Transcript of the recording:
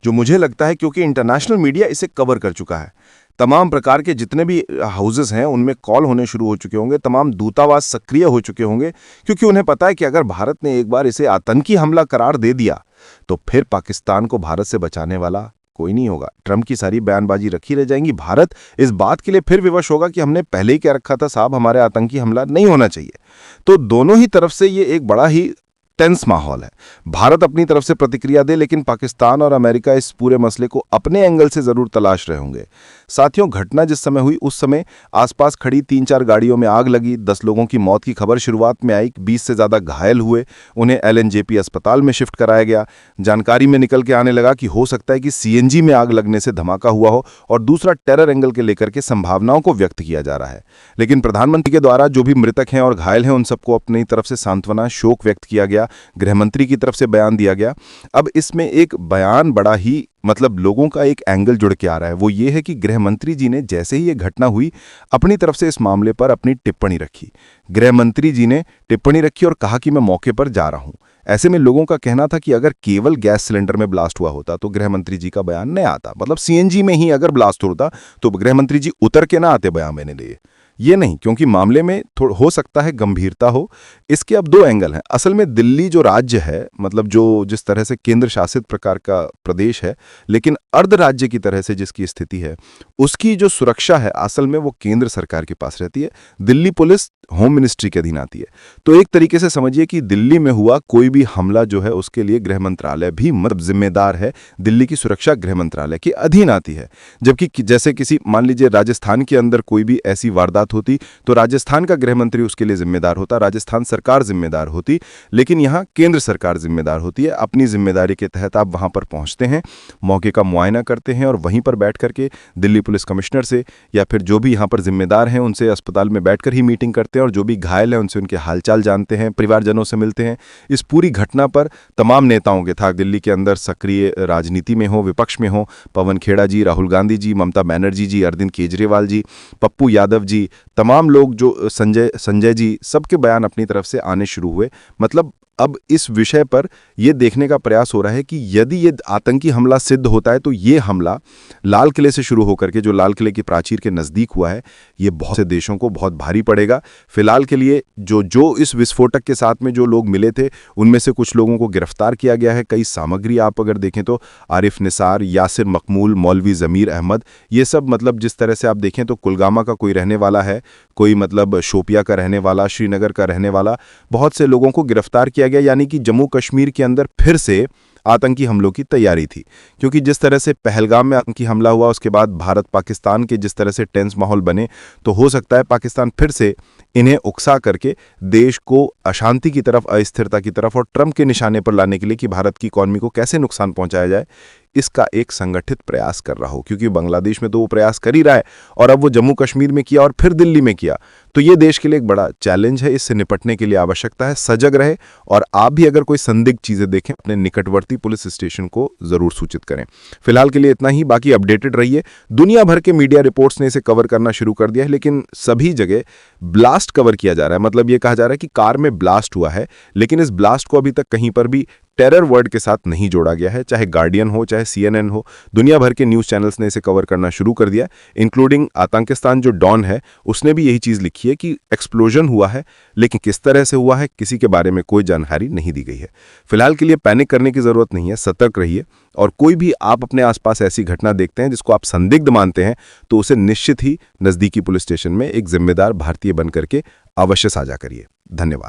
जो मुझे लगता है क्योंकि इंटरनेशनल मीडिया इसे कवर कर चुका है। तमाम प्रकार के जितने भी हाउसेस हैं उनमें कॉल होने शुरू हो चुके होंगे, तमाम दूतावास सक्रिय हो चुके होंगे, क्योंकि उन्हें पता है कि अगर भारत ने एक बार इसे आतंकी हमला करार दे दिया तो फिर पाकिस्तान को भारत से बचाने वाला कोई नहीं होगा। ट्रंप की सारी बयानबाजी रखी रह जाएंगी। भारत इस बात के लिए फिर विवश होगा कि हमने पहले ही कह रखा था साहब, हमारे आतंकी हमला नहीं होना चाहिए। तो दोनों ही तरफ से ये एक बड़ा ही टेंस माहौल है। भारत अपनी तरफ से प्रतिक्रिया दे, लेकिन पाकिस्तान और अमेरिका इस पूरे मसले को अपने एंगल से जरूर तलाश रहे होंगे। साथियों, घटना जिस समय हुई उस समय आसपास खड़ी 3-4 गाड़ियों में आग लगी। 10 लोगों की मौत की खबर शुरुआत में आई, 20 से ज्यादा घायल हुए। उन्हें LNJP अस्पताल में शिफ्ट कराया गया। जानकारी में निकल के आने लगा कि हो सकता है कि CNG में आग लगने से धमाका हुआ हो, और दूसरा टेरर एंगल के लेकर के संभावनाओं को व्यक्त किया जा रहा है। लेकिन प्रधानमंत्री के द्वारा जो भी मृतक हैं और घायल हैं उन सबको अपनी तरफ से सांत्वना, शोक व्यक्त किया गया। गृहमंत्री की तरफ से बयान दिया गया। अब इसमें एक बयान बड़ा ही लोगों का एक एंगल जुड़ के आ रहा है। वो ये है कि गृहमंत्री जी ने जैसे ही ये घटना हुई अपनी तरफ से इस मामले पर अपनी टिप्पणी रखी। गृहमंत्री जी ने टिप्पणी रखी और कहा कि मैं मौके पर जा रहा हूं। ऐसे में लोगों का कहना था कि अगर केवल गैस सिलेंडर में ब्लास्ट हुआ होता तो गृहमंत्री जी का बयान नहीं आता, CNG में ही अगर ब्लास्ट होता तो गृहमंत्री जी उतर के ना आते बयान देने लिए। ये नहीं, क्योंकि मामले में हो सकता है गंभीरता हो। इसके अब 2 एंगल हैं। असल में दिल्ली जो राज्य है, जो जिस तरह से केंद्र शासित प्रकार का प्रदेश है, लेकिन अर्ध राज्य की तरह से जिसकी स्थिति है, उसकी जो सुरक्षा है असल में वो केंद्र सरकार के पास रहती है। दिल्ली पुलिस होम मिनिस्ट्री के अधीन आती है। तो एक तरीके से समझिए कि दिल्ली में हुआ कोई भी हमला जो है उसके लिए गृह मंत्रालय भी जिम्मेदार है। दिल्ली की सुरक्षा गृह मंत्रालय के अधीन आती है। जबकि जैसे किसी, मान लीजिए राजस्थान के अंदर कोई भी ऐसी वारदात होती तो राजस्थान का गृह मंत्री उसके लिए जिम्मेदार होता, राजस्थान सरकार जिम्मेदार होती। लेकिन यहाँ केंद्र सरकार जिम्मेदार होती है। अपनी जिम्मेदारी के तहत आप वहां पर पहुंचते हैं, मौके का मुआयना करते हैं और वहीं पर बैठ करके दिल्ली पुलिस कमिश्नर से या फिर जो भी यहाँ पर जिम्मेदार हैं उनसे अस्पताल में बैठकर ही मीटिंग करते हैं, और जो भी घायल हैं उनसे उनके हालचाल जानते हैं, परिवारजनों से मिलते हैं। इस पूरी घटना पर तमाम नेताओं के था, दिल्ली के अंदर सक्रिय राजनीति में हो, विपक्ष में हो, पवन खेड़ा जी, राहुल गांधी जी, ममता बनर्जी जी, अरविंद केजरीवाल जी, पप्पू यादव जी, तमाम लोग जो संजय जी, सबके बयान अपनी तरफ से आने शुरू हुए। अब इस विषय पर यह देखने का प्रयास हो रहा है कि यदि ये आतंकी हमला सिद्ध होता है तो ये हमला लाल किले से शुरू होकर के, जो लाल किले की प्राचीर के नज़दीक हुआ है, ये बहुत से देशों को बहुत भारी पड़ेगा। फिलहाल के लिए जो इस विस्फोटक के साथ में जो लोग मिले थे उनमें से कुछ लोगों को गिरफ्तार किया गया है। कई सामग्री आप अगर देखें तो आरिफ निसार, यासिर मकमूल, मौलवी ज़मीर अहमद, ये सब जिस तरह से आप देखें तो कुलगामा का कोई रहने वाला है, कोई शोपिया का रहने वाला, श्रीनगर का रहने वाला, बहुत से लोगों को गिरफ्तार किया गया। यानी कि जम्मू कश्मीर के अंदर फिर से आतंकी हमलों की तैयारी थी, क्योंकि जिस तरह से पहलगाम में आतंकी हमला हुआ उसके बाद भारत पाकिस्तान के जिस तरह से टेंस माहौल बने, तो हो सकता है पाकिस्तान फिर से इन्हें उकसा करके देश को अशांति की तरफ, अस्थिरता की तरफ और ट्रंप के निशाने पर लाने के लिए कि भारत की इकॉनमी को कैसे नुकसान पहुंचाया जाए, इसका एक संगठित प्रयास कर रहा हो। क्योंकि बांग्लादेश में तो वो प्रयास कर ही रहा है और अब वो जम्मू कश्मीर में किया और फिर दिल्ली में किया, तो ये देश के लिए एक बड़ा चैलेंज है। इससे निपटने के लिए आवश्यकता है सजग रहे, और आप भी अगर कोई संदिग्ध चीजें देखें अपने निकटवर्ती पुलिस स्टेशन को जरूर सूचित करें। फिलहाल के लिए इतना ही, बाकी अपडेटेड रहिए। दुनिया भर के मीडिया रिपोर्ट्स ने इसे कवर करना शुरू कर दिया है, लेकिन सभी जगह ब्लास्ट कवर किया जा रहा है। ये कहा जा रहा है कि कार में ब्लास्ट हुआ है, लेकिन इस ब्लास्ट को अभी तक कहीं पर भी टेरर वर्ड के साथ नहीं जोड़ा गया है। चाहे गार्डियन हो, चाहे CNN हो, दुनिया भर के न्यूज़ चैनल्स ने इसे कवर करना शुरू कर दिया, इंक्लूडिंग आतंकिस्तान जो डॉन है उसने भी यही चीज़ लिखी है कि एक्सप्लोजन हुआ है, लेकिन किस तरह से हुआ है किसी के बारे में कोई जानकारी नहीं दी गई है। फिलहाल के लिए पैनिक करने की ज़रूरत नहीं है, सतर्क रहिए, और कोई भी आप अपने आसपास ऐसी घटना देखते हैं जिसको आप संदिग्ध मानते हैं तो उसे निश्चित ही नज़दीकी पुलिस स्टेशन में एक जिम्मेदार भारतीय बन करके अवश्य साझा करिए। धन्यवाद।